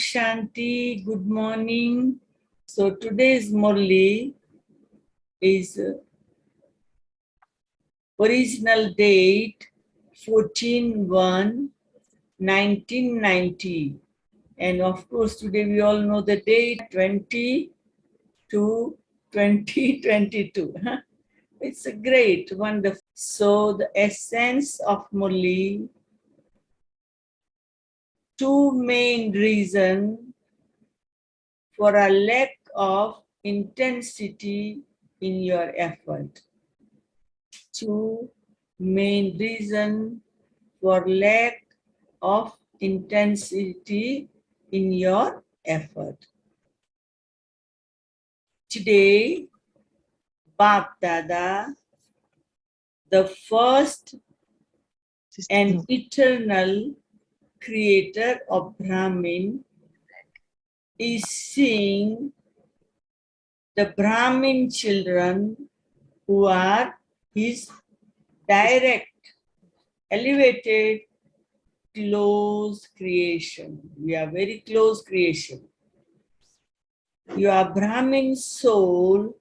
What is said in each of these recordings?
Shanti, good morning. So today's Murli is original date 14/1/1990. And of course, today we all know the date 20/2/2022. It's a great, wonderful. So the essence of Murli, two main reasons for a lack of intensity in your effort. Two main reasons for lack of intensity in your effort. Today, Bap Dada, the first and eternal creator of Brahmin, is seeing the Brahmin children who are his direct, elevated, close creation. We are very close creation. You are Brahmin soul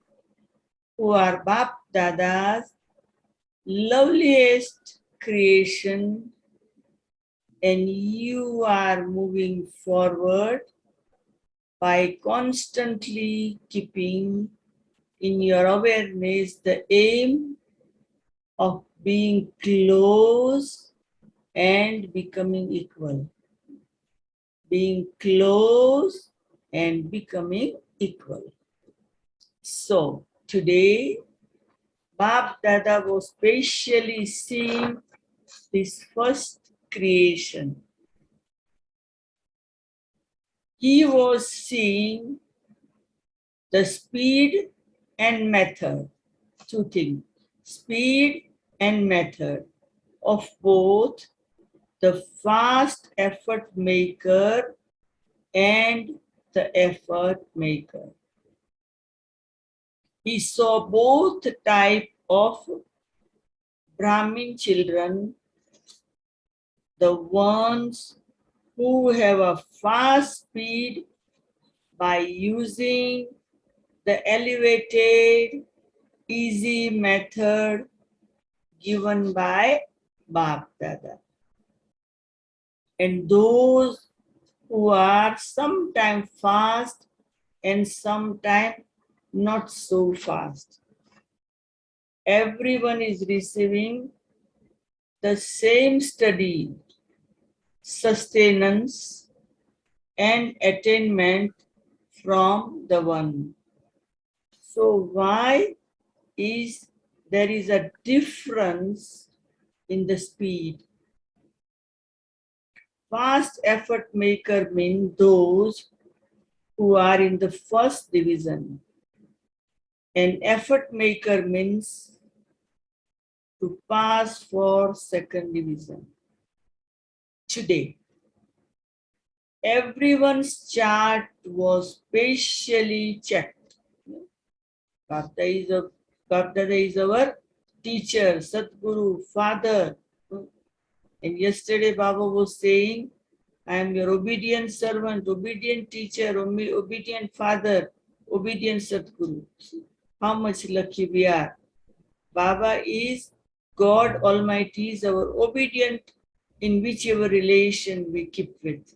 who are Bap Dada's loveliest creation, and you are moving forward by constantly keeping in your awareness the aim of being close and becoming equal. Being close and becoming equal. So today, Bap Dada was specially seeing this first creation. He was seeing the speed and method, two things, speed and method of both the fast effort maker and the effort maker. He saw both types of Brahmin children, the ones who have a fast speed by using the elevated, easy method given by Bap Dada. And those who are sometimes fast and sometimes not so fast. Everyone is receiving the same study, sustenance, and attainment from the one. So why is there is a difference in the speed? Fast effort maker means those who are in the first division. And effort maker means to pass for second division. Today, everyone's chart was specially checked. Bap Dada is our teacher, Sadguru, father. And yesterday Baba was saying, I am your obedient servant, obedient teacher, obedient father, obedient Sadguru. How much lucky we are. Baba is God Almighty, is our obedient in whichever relation we keep with.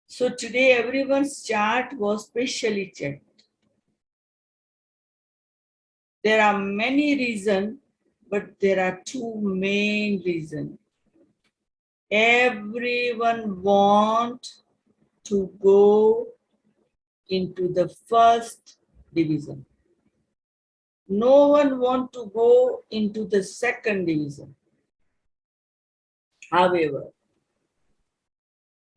So today everyone's chart was specially checked. There are many reasons, but there are two main reasons. Everyone wants to go into the first division. No one wants to go into the second division. However,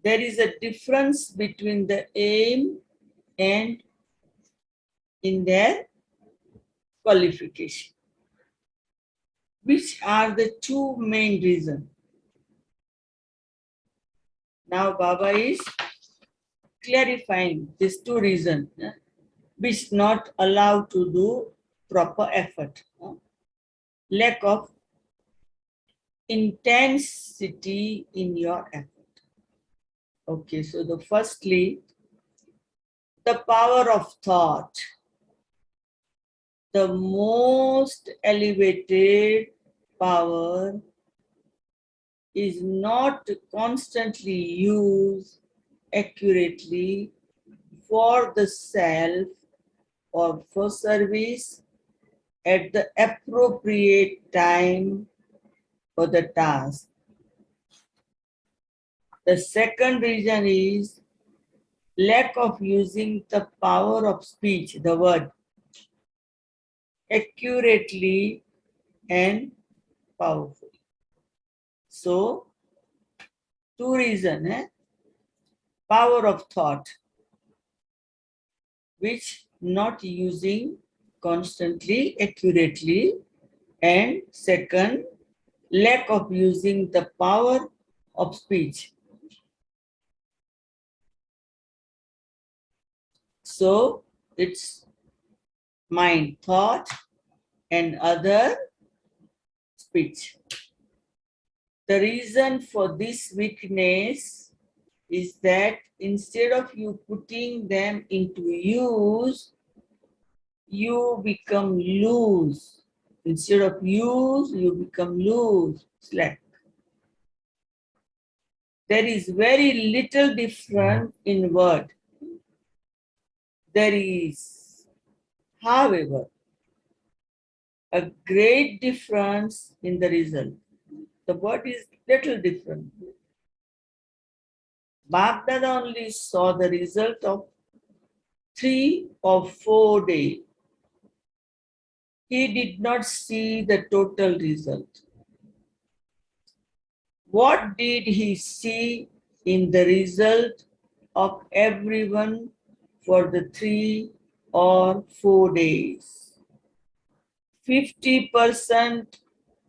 there is a difference between the aim and in their qualification. Which are the two main reasons? Now Baba is clarifying these two reasons, which not allowed to do proper effort. Lack of intensity in your effort. Okay, so the firstly, the power of thought. The most elevated power is not constantly used accurately for the self or for service at the appropriate time for the task. The second reason is lack of using the power of speech, the word, accurately and powerfully. So, two reasons, power of thought, which not using constantly, accurately, and second, lack of using the power of speech. So, it's mind, thought, and other speech. The reason for this weakness is that instead of you putting them into use, you become loose. Instead of use, you become loose, slack. There is very little difference in word. There is, however, a great difference in the result. The word is little different. Bapdada only saw the result of 3 or 4 days. He did not see the total result. What did he see in the result of everyone for the 3 or 4 days? 50%,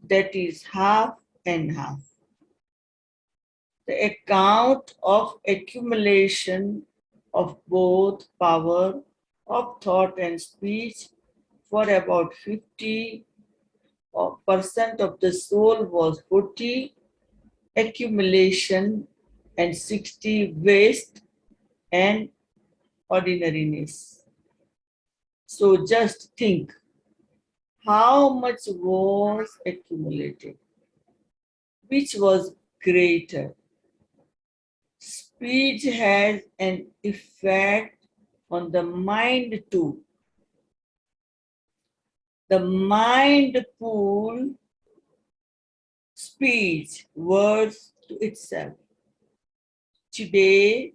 that is half and half. The account of accumulation of both power of thought and speech for about 50% of the soul was 40 accumulation and 60 waste and ordinariness. So just think how much was accumulated, which was greater. Speech has an effect on the mind too. The mind pool speech, words to itself. Today,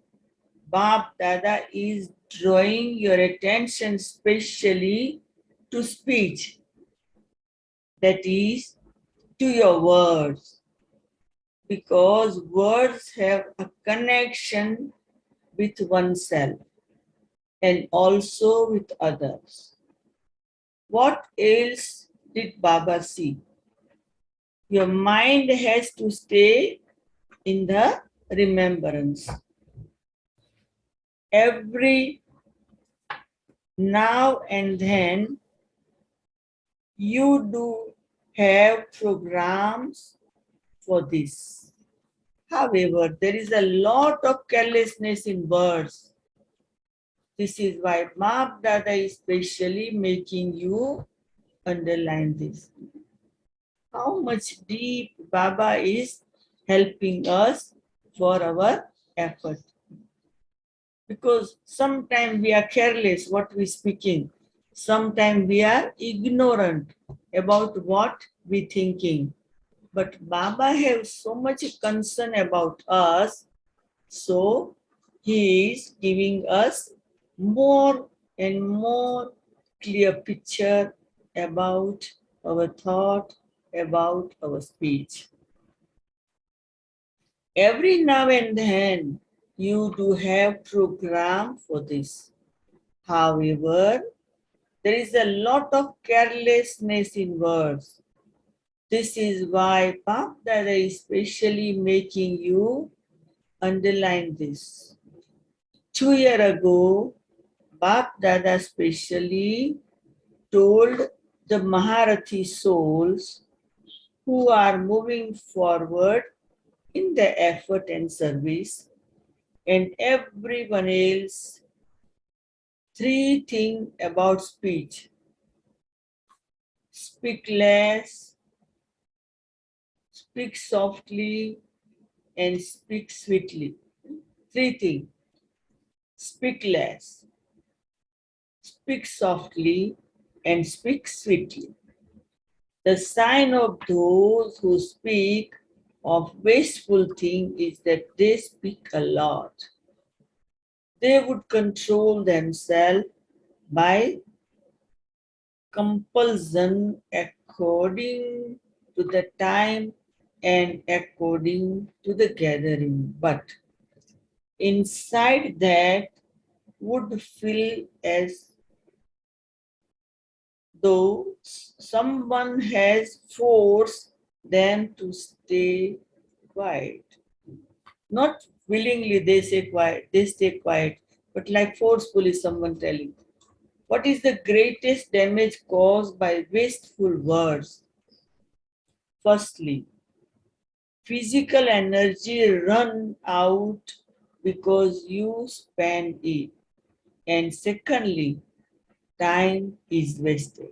Bap Dada is drawing your attention specially to speech, that is, to your words, because words have a connection with oneself and also with others. What else did Baba see? Your mind has to stay in the remembrance. Every now and then, you do have programs for this. However, there is a lot of carelessness in words. This is why Bap Dada is specially making you underline this. How much deep Baba is helping us for our effort. Because sometimes we are careless what we speaking. Sometimes we are ignorant about what we thinking. But Baba has so much concern about us, so he is giving us more and more clear picture about our thought, about our speech. Every now and then, you do have program for this. However, there is a lot of carelessness in words. This is why Bap Dada is specially making you underline this. 2 years ago, Bap Dada specially told the Maharathi souls who are moving forward in their effort and service and everyone else. Three things about speech: speak less, speak softly, and speak sweetly. Three things: speak less, speak softly, and speak sweetly. The sign of those who speak of wasteful things is that they speak a lot. They would control themselves by compulsion according to the time and according to the gathering. But inside that would feel as though someone has forced them to stay quiet. Not willingly they say quiet, they stay quiet, but like forcefully someone telling. What is the greatest damage caused by wasteful words? Firstly, physical energy run out because you spend it. And secondly, time is wasted.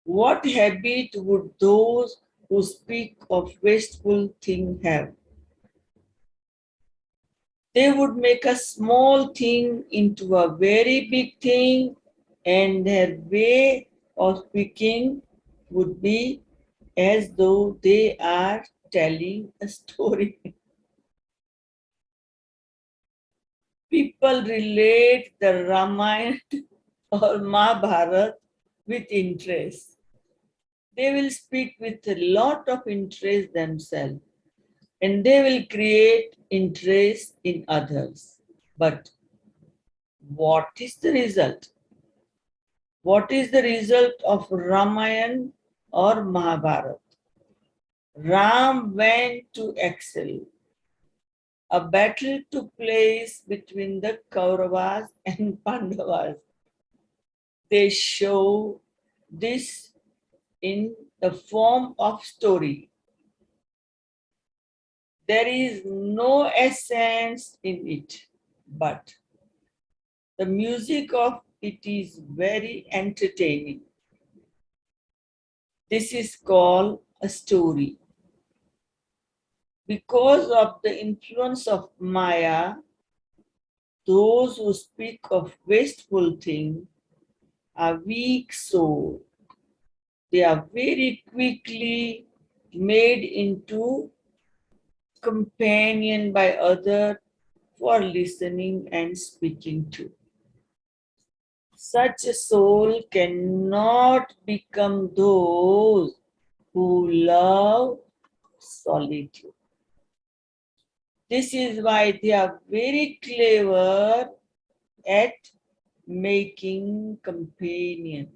What habit would those who speak of wasteful thing have? They would make a small thing into a very big thing, and their way of speaking would be as though they are telling a story. People relate the Ramayana or Mahabharata with interest. They will speak with a lot of interest themselves, and they will create interest in others. But what is the result? What is the result of Ramayana or Mahabharata? Ram went to excel. A battle took place between the Kauravas and Pandavas. They show this in the form of story. There is no essence in it, but the music of it is very entertaining. This is called a story. Because of the influence of Maya, those who speak of wasteful things are weak soul. They are very quickly made into companion by others for listening and speaking to. Such a soul cannot become those who love solitude. This is why they are very clever at making companion.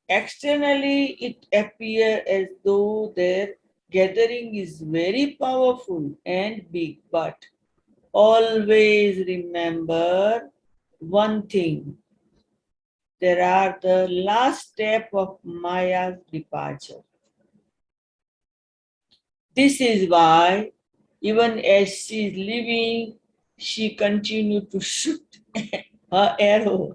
Externally, it appears as though their gathering is very powerful and big, but always remember one thing. There are the last step of Maya's departure. This is why, even as she is leaving, she continued to shoot her arrow.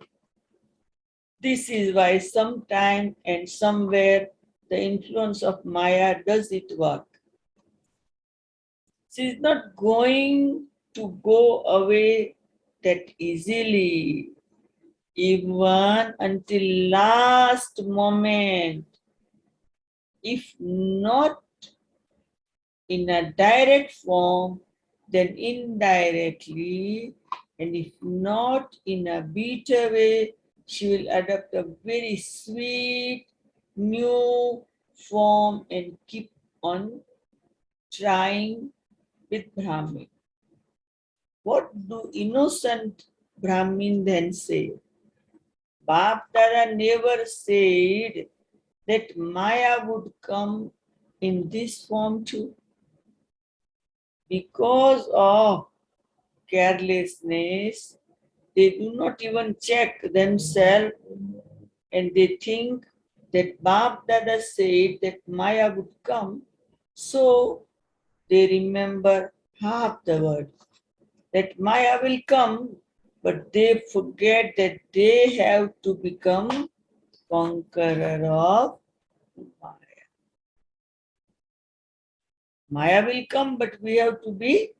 This is why sometime and somewhere the influence of Maya does it work. She is not going to go away that easily, even until last moment. If not in a direct form, then indirectly, and if not in a bitter way, she will adopt a very sweet new form and keep on trying with Brahmin. What do innocent Brahmin then say? Bap Dada never said that Maya would come in this form too. Because of carelessness, they do not even check themselves, and they think that Bap Dada said that Maya would come. So they remember half the word. That Maya will come, but they forget that they have to become conqueror of Maya. Maya will come, but we have to be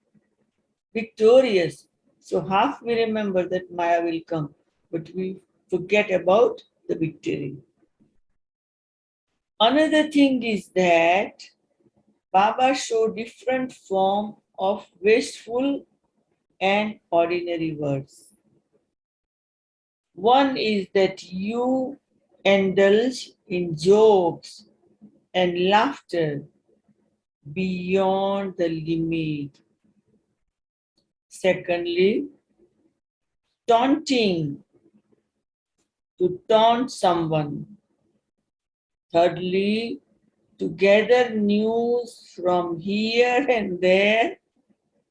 victorious. So half we remember that Maya will come, but we forget about the victory. Another thing is that Baba showed different form of wasteful and ordinary words. One is that you indulge in jokes and laughter beyond the limit. Secondly, taunting, to taunt someone. Thirdly, to gather news from here and there,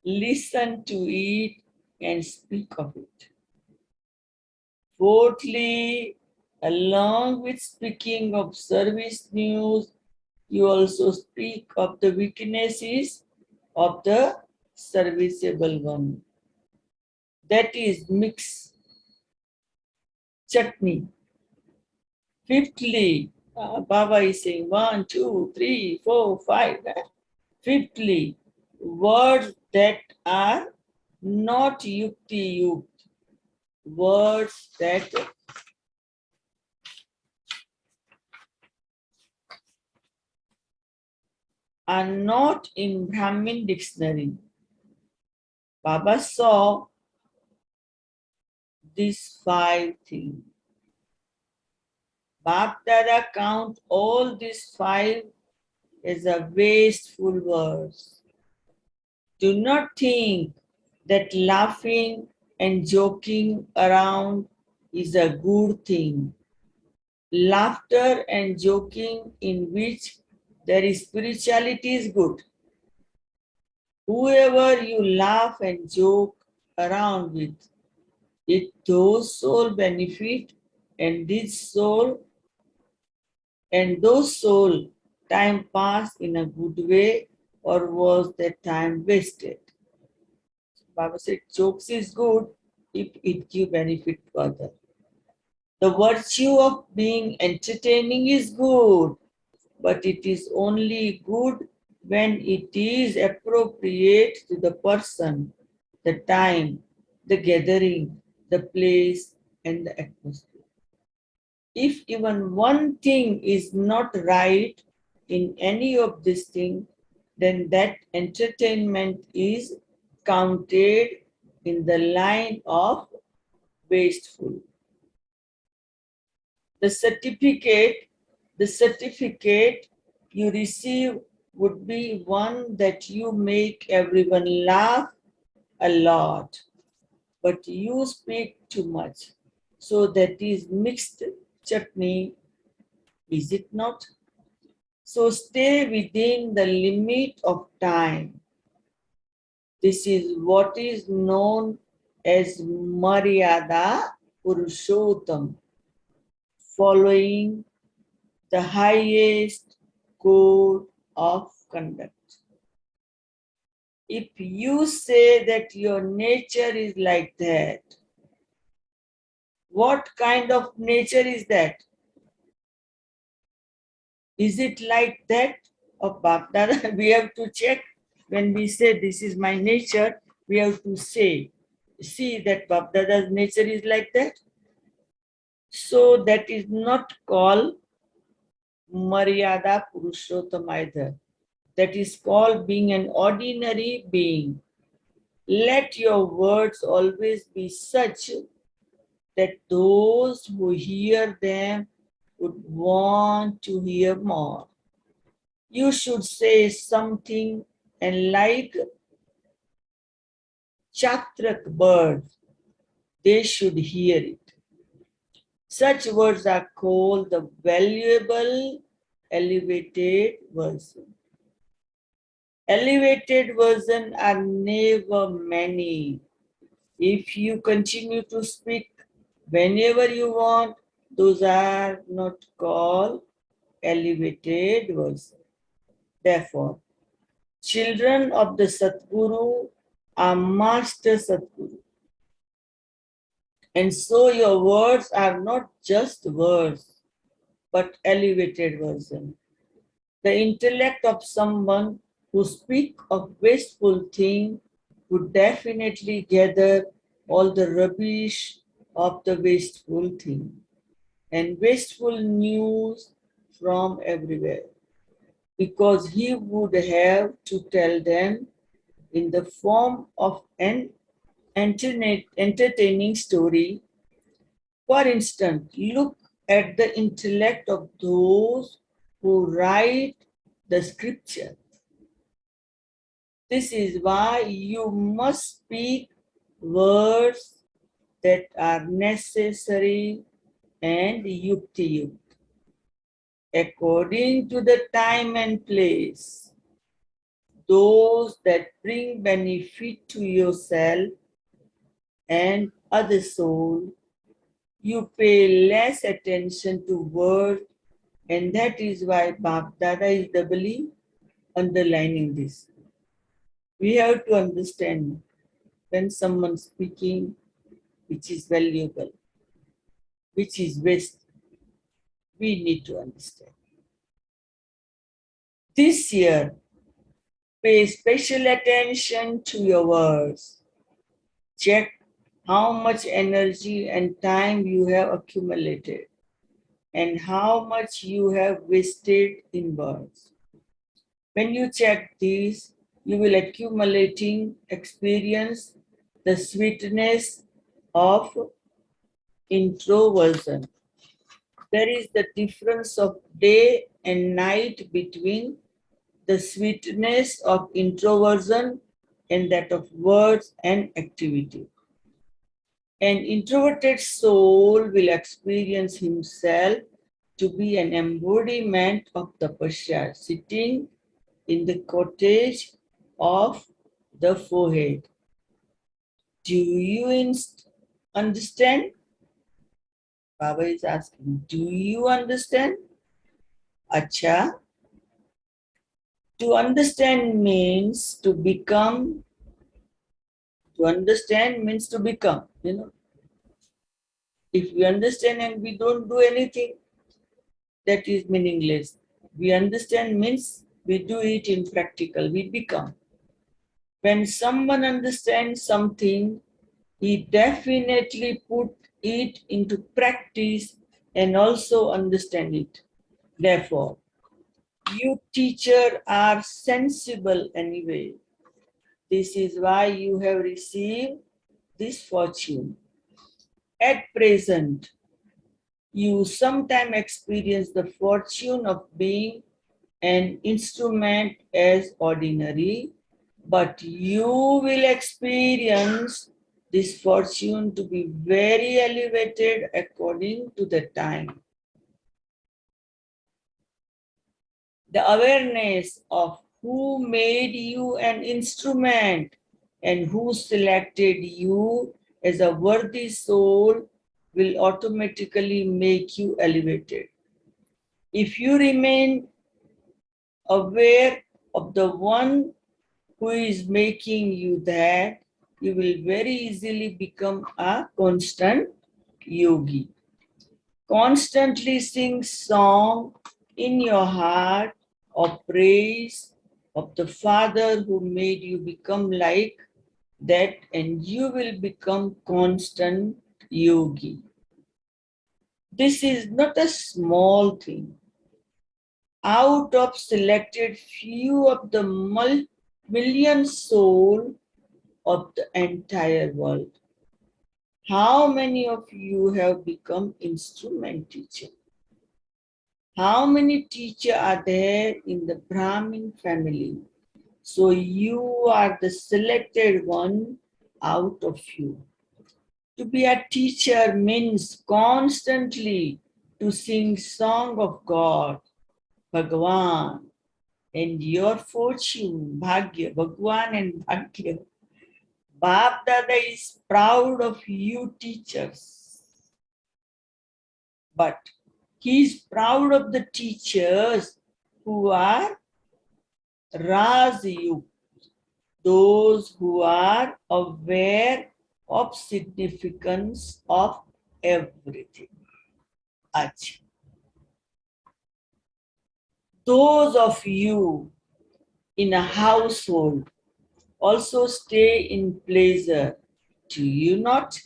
listen to it and speak of it. Fourthly, along with speaking of service news, you also speak of the weaknesses of the serviceable one. That is mix chutney. Fifthly, Baba is saying 1, 2, 3, 4, 5. Fifthly, words that are not yukti yukt, words that are not in Brahmin dictionary. Baba saw these 5 things. Bapdada count all these 5 as a wasteful words. Do not think that laughing and joking around is a good thing. Laughter and joking in which there is spirituality is good. Whoever you laugh and joke around with, it those soul benefit and this soul and those soul time passed in a good way, or was that time wasted? Baba said jokes is good if it give benefit to others. The virtue of being entertaining is good, but it is only good when it is appropriate to the person, the time, the gathering, the place, and the atmosphere. If even one thing is not right in any of these things, then that entertainment is counted in the line of wasteful. The certificate you receive would be one that you make everyone laugh a lot, but you speak too much. So that is mixed chutney, is it not? So stay within the limit of time. This is what is known as Maryada Purushottam, following the highest code of conduct. If you say that your nature is like that, what kind of nature is that? Is it like that of Bapdada? We have to check. When we say this is my nature, we have to say, see that Bapdada's nature is like that. So that is not called Maryada Purushottam either. That is called being an ordinary being. Let your words always be such that those who hear them would want to hear more. You should say something and like chatrak birds, they should hear it. Such words are called the valuable elevated version. Elevated versions are never many. If you continue to speak whenever you want, those are not called elevated versions. Therefore, Children of the Satguru are Master Satguru. And so your words are not just words, but elevated version. The intellect of someone who speak of wasteful thing would definitely gather all the rubbish of the wasteful thing and wasteful news from everywhere, because he would have to tell them in the form of an entertaining story. For instance, look at the intellect of those who write the scripture. This is why you must speak words that are necessary and yukti, according to the time and place. Those that bring benefit to yourself and other soul, you pay less attention to words, and that is why Bhaktada is doubly underlining this. We have to understand when someone speaking which is valuable, which is waste, we need to understand. This year, pay special attention to your words. Check how much energy and time you have accumulated and how much you have wasted in words. When you check these, you will accumulating experience the sweetness of introversion. There is the difference of day and night between the sweetness of introversion and that of words and activity. An introverted soul will experience himself to be an embodiment of tapasya, sitting in the cottage of the forehead. Do you understand? Baba is asking, do you understand? Acha. To understand means to become. To understand means to become, If we understand and we don't do anything, that is meaningless. We understand means we do it in practical, we become. When someone understands something, he definitely put it into practice and also understand it. Therefore, you teacher are sensible anyway. This is why you have received this fortune. At present, you sometimes experience the fortune of being an instrument as ordinary, but you will experience this fortune to be very elevated according to the time. The awareness of who made you an instrument and who selected you as a worthy soul will automatically make you elevated. If you remain aware of the one who is making you that, you will very easily become a constant yogi. Constantly sing song in your heart of praise of the Father who made you become like that, and you will become constant yogi. This is not a small thing. Out of selected few of the million souls of the entire world, how many of you have become instrument teacher? How many teachers are there in the Brahmin family? So you are the selected one out of you. To be a teacher means constantly to sing song of God, Bhagavan, and your fortune, Bhagya, Bhagwan and Bhagya. Bap Dada is proud of you teachers. But he is proud of the teachers who are Rasyuk, those who are aware of significance of everything. Acha. Those of you in a household also stay in pleasure, do you not?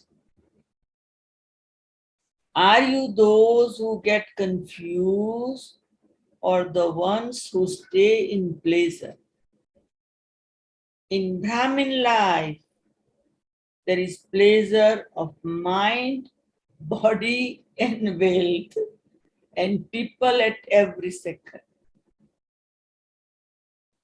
Are you those who get confused or the ones who stay in pleasure? In Brahmin life, there is pleasure of mind, body, and wealth, and people at every second.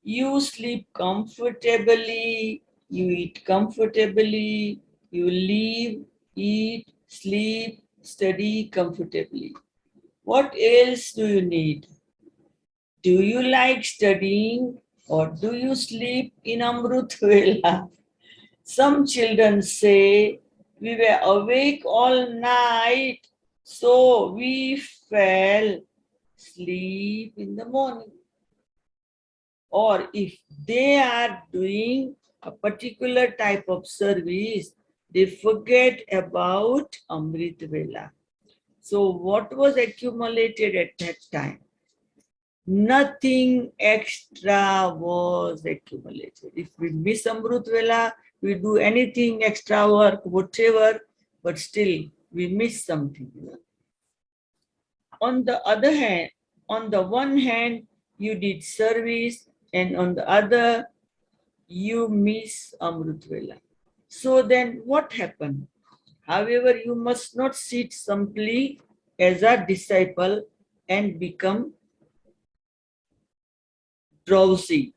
You sleep comfortably, you eat comfortably, you live, eat, sleep, study comfortably. What else do you need? Do you like studying or do you sleep in Amrut Vela? Some children say, we were awake all night, so we fell asleep in the morning. Or if they are doing a particular type of service, they forget about Amrit Vela. So what was accumulated at that time? Nothing extra was accumulated. If we miss Amrut Vela, we do anything extra work, whatever, but still we miss something. On the other hand, on the one hand, you did service, and on the other, you miss Amrut Vela. So then what happened? However, you must not sit simply as a disciple and become drowsy.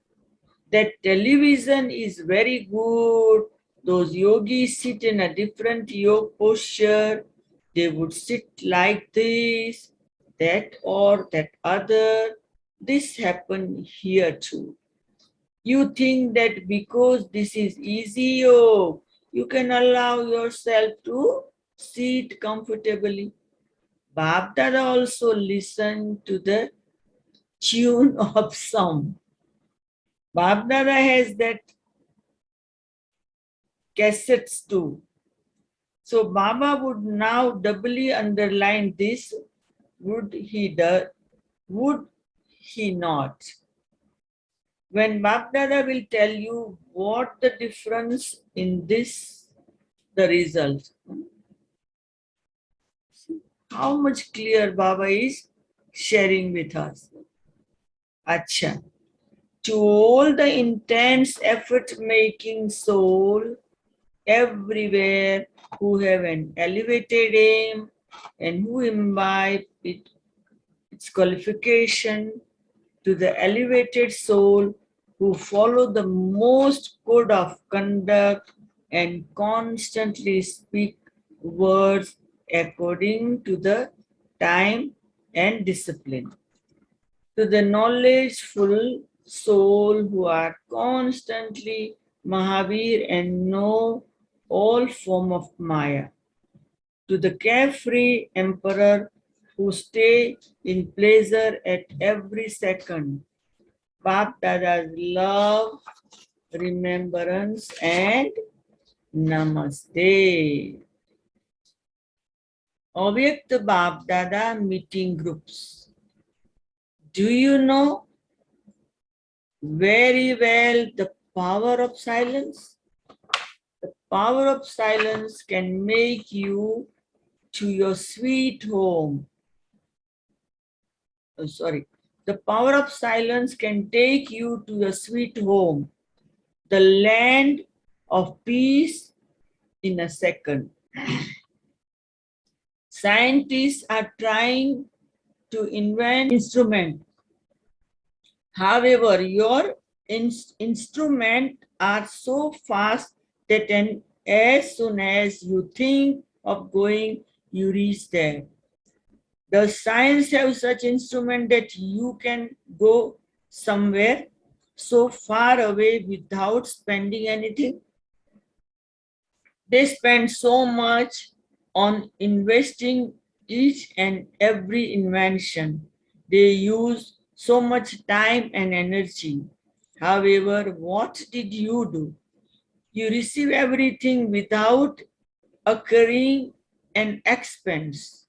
That television is very good. Those yogis sit in a different yoga posture. They would sit like this, that or that other. This happened here too. You think that because this is easy yoga, you can allow yourself to sit comfortably. Bapdada also listened to the tune of some. Bapdada has that cassettes too. So Baba would now doubly underline this. Would he do? Would he not? When Bapdada will tell you what the difference in this, the result. How much clear Baba is sharing with us. Acha. To all the intense effort-making soul everywhere who have an elevated aim and who imbibe its qualification, to the elevated soul who follow the most code of conduct and constantly speak words according to the time and discipline. To the knowledgeful soul who are constantly Mahavir and know all form of Maya. To the carefree emperor who stay in pleasure at every second. Bap Dada's love, remembrance, and namaste. AVYAKT Bap Dada meeting groups. Do you know very well the power of silence? The power of silence can make you to your sweet home. Oh, sorry. The power of silence can take you to your sweet home, the land of peace in a second. Scientists are trying to invent instrument. However, your instrument are so fast that as soon as you think of going, you reach there. Does science have such instrument that you can go somewhere so far away without spending anything? They spend so much on investing each and every invention. They use so much time and energy. However, what did you do? You receive everything without occurring an expense.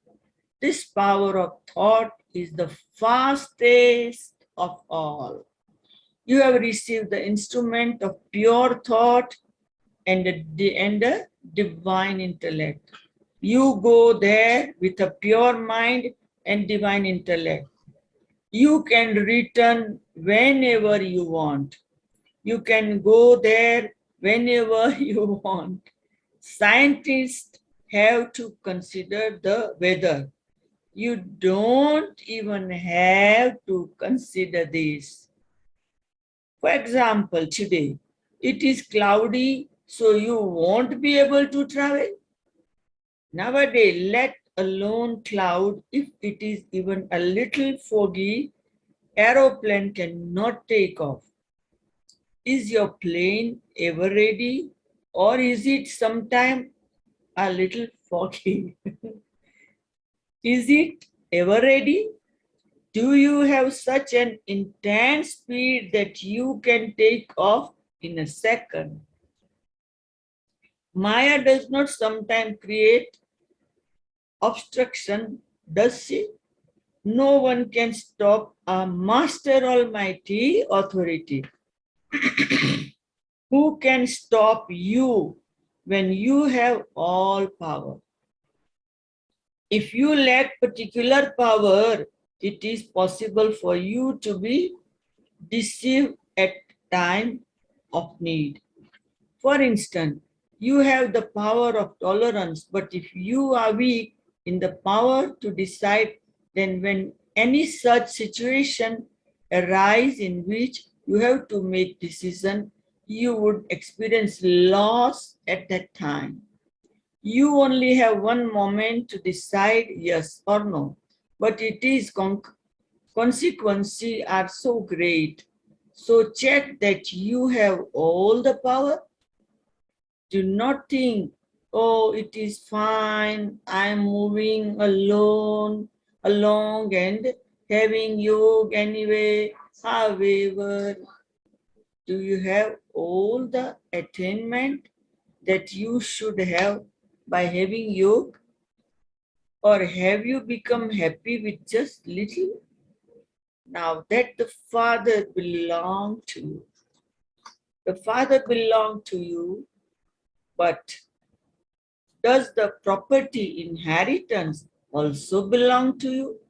This power of thought is the fastest of all. You have received the instrument of pure thought and a divine intellect. You go there with a pure mind and divine intellect. You can return whenever you want. You can go there whenever you want. Scientists have to consider the weather. You don't even have to consider this. For example, today it is cloudy, so you won't be able to travel. Nowadays, let alone cloud, if it is even a little foggy, aeroplane cannot take off. Is your plane ever ready, or is it sometime a little foggy? Is it ever ready? Do you have such an intense speed that you can take off in a second? Maya does not sometimes create obstruction, does she? No one can stop a master almighty authority. Who can stop you when you have all power? If you lack particular power, it is possible for you to be deceived at time of need. For instance, you have the power of tolerance, but if you are weak in the power to decide, then when any such situation arises in which you have to make decision, you would experience loss at that time. You only have one moment to decide yes or no, but it is consequences are so great. So check that you have all the power. Do not think, oh, it is fine, I'm moving along and having yoga anyway. However, do you have all the attainment that you should have by having yoga? Or have you become happy with just little? Now that the Father belongs to you. The Father belongs to you, but does the property inheritance also belong to you?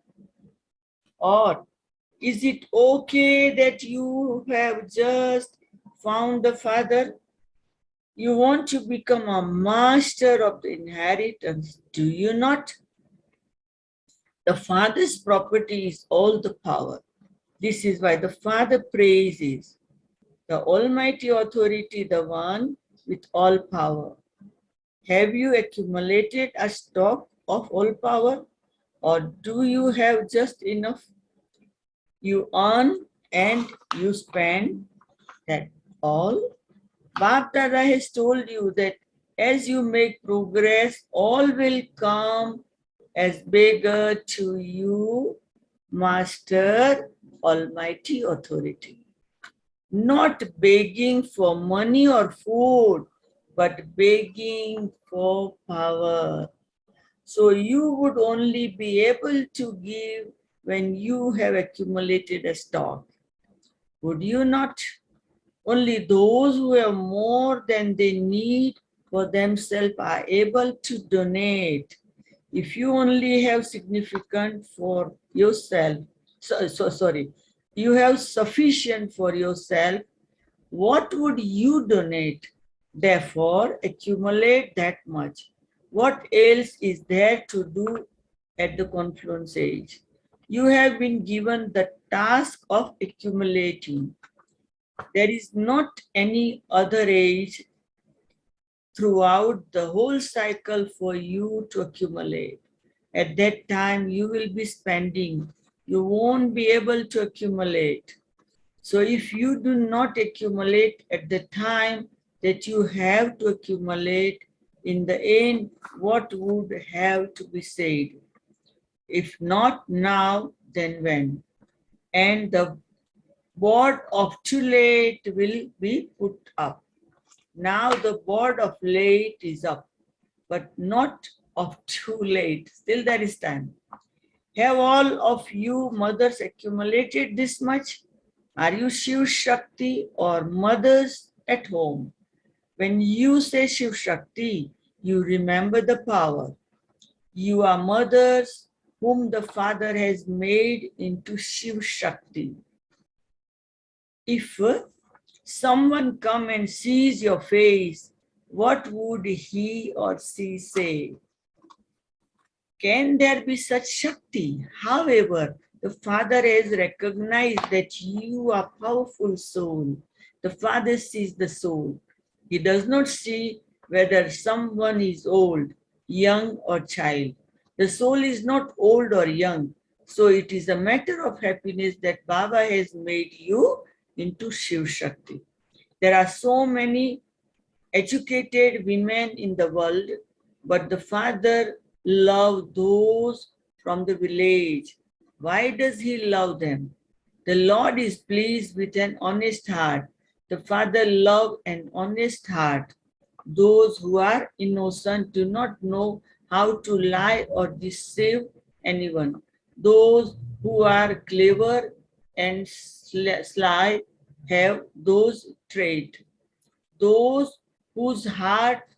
Or is it okay that you have just found the Father? You want to become a master of the inheritance, do you not? The Father's property is all the power. This is why the Father praises the Almighty Authority, the one with all power. Have you accumulated a stock of all power, or do you have just enough? You earn and you spend, that all. Bapdada has told you that as you make progress, all will come as beggar to you, Master, Almighty Authority. Not begging for money or food, but begging for power. So you would only be able to give when you have accumulated a stock. Would you not? Only those who have more than they need for themselves are able to donate. If you only have significant for yourself, sorry, you have sufficient for yourself, what would you donate? Therefore, accumulate that much. What else is there to do at the confluence age? You have been given the task of accumulating. There is not any other age throughout the whole cycle for you to accumulate. At that time, you will be spending. You won't be able to accumulate. So if you do not accumulate at the time that you have to accumulate, in the end, what would have to be said? If not now, then when? And the board of too late will be put up. Now the board of late is up, but not of too late. Still there is time. Have all of you mothers accumulated this much? Are you Shiv Shakti or mothers at home? When you say Shiv Shakti, you remember the power. You are mothers whom the Father has made into Shiv Shakti. If someone come and sees your face, what would he or she say? Can there be such Shakti? However, the Father has recognized that you are powerful soul. The Father sees the soul. He does not see whether someone is old, young or child. The soul is not old or young. So it is a matter of happiness that Baba has made you into Shiv Shakti. There are so many educated women in the world, but the Father loves those from the village. Why does he love them? The Lord is pleased with an honest heart. The Father loves an honest heart. Those who are innocent do not know how to lie or deceive anyone. Those who are clever and sly have those traits. Those whose hearts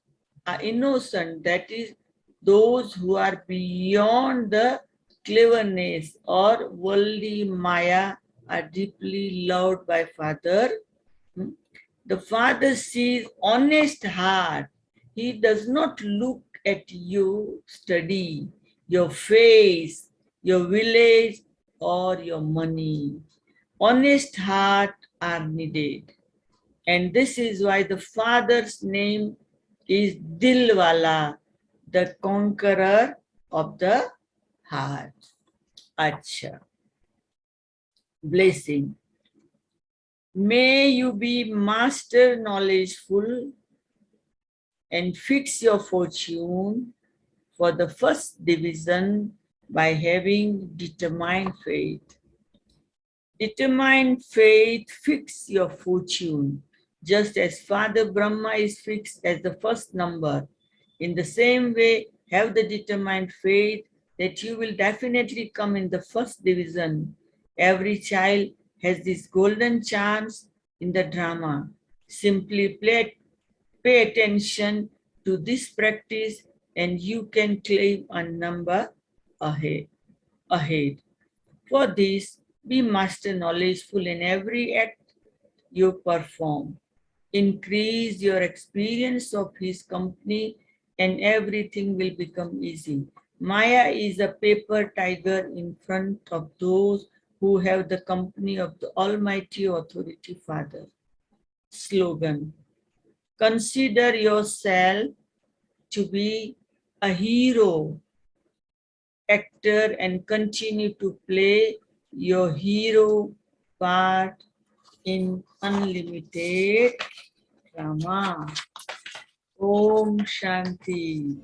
are innocent, that is, those who are beyond the cleverness or worldly maya, are deeply loved by Father. The Father sees honest heart. He does not look at you, study, your face, your village, or your money. Honest heart are needed. And this is why the Father's name is Dilwala, the conqueror of the heart. Acha. Blessing. May you be master knowledgeful and fix your fortune for the first division by having determined faith. Determined faith fix your fortune, just as Father Brahma is fixed as the first number. In the same way, have the determined faith that you will definitely come in the first division. Every child has this golden chance in the drama. Simply pay attention to this practice and you can claim a number ahead. For this, be master knowledgeful in every act you perform. Increase your experience of his company and everything will become easy. Maya is a paper tiger in front of those who have the company of the Almighty Authority Father. Slogan. Consider yourself to be a hero, actor, and continue to play your hero part in unlimited drama. Om Shanti.